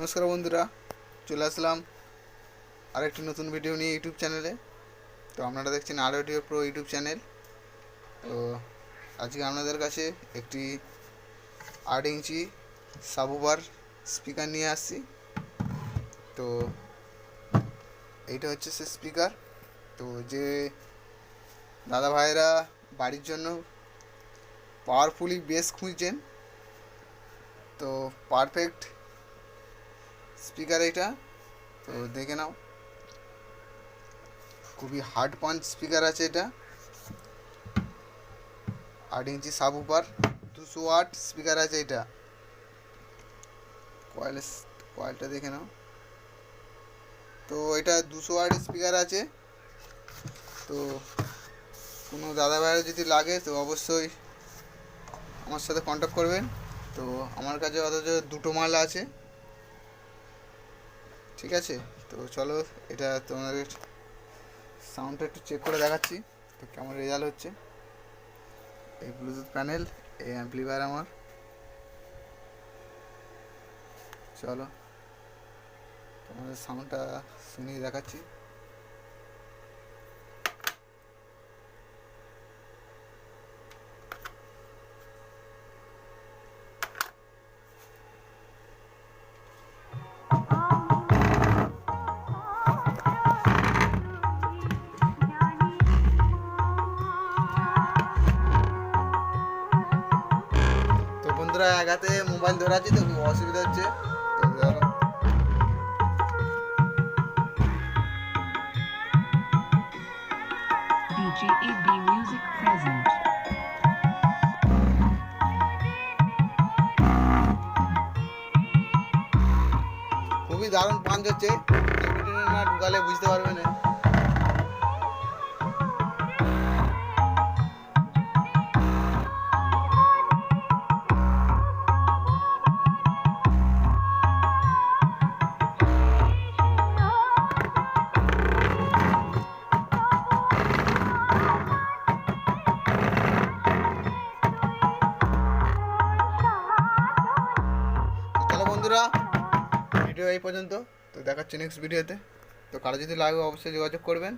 নমস্কার বন্ধুরা, চলে আসলাম আরেকটি নতুন ভিডিও নিয়ে ইউটিউব চ্যানেলে। তো আপনারা দেখছেন অডিও প্রো ইউটিউব চ্যানেল। তো আজকে আপনাদের কাছে একটি 8 ইঞ্চি সাবউফার স্পিকার নিয়ে আসছি। তো এইটা হচ্ছে সে স্পিকার। তো যে দাদা ভাইরা বাড়ির জন্য পাওয়ারফুলি বেস খুঁজছেন, তো পারফেক্ট স্পিকার এটা। তো দেখে নাও, খুবই হার্ড পাঞ্চ স্পিকার আছে এটা। 8 ইঞ্চি সাবউফার, 200 ওয়াট স্পিকার আছে এটা। কয়েলটা দেখে নাও। তো এটা 200 ওয়াট স্পিকার আছে। তো কোনো দাদা ভাইয়ের যদি লাগে তো অবশ্যই আমার সাথে কন্ট্যাক্ট করবেন। তো আমার কাছে অথচ দুটো মাল আছে, ঠিক আছে। তো চলো, এটা তোমাদের সাউন্ডটা একটু চেক করে দেখাচ্ছি তো কেমন রেজাল্ট হচ্ছে। এই ব্লুটুথ প্যানেল, এই অ্যাম্পলিফায়ার আমার। চলো তোমাদের সাউন্ডটা শুনিয়ে দেখাচ্ছি। তো বন্ধুরা, এক হাতে মোবাইল ধরে আছি তো খুব অসুবিধা হচ্ছে। তো ধরো, BGEB Music present. খুবই দারুণ পাঞ্চ হচ্ছে। না ঢুকালে বুঝতে পারবে না। তাহলে বন্ধুরা, ভিডিও এই পর্যন্ত। তো দেখাচ্ছি নেক্সট ভিডিওতে। তো কারো যদি লাগে অবশ্যই যোগাযোগ করবেন।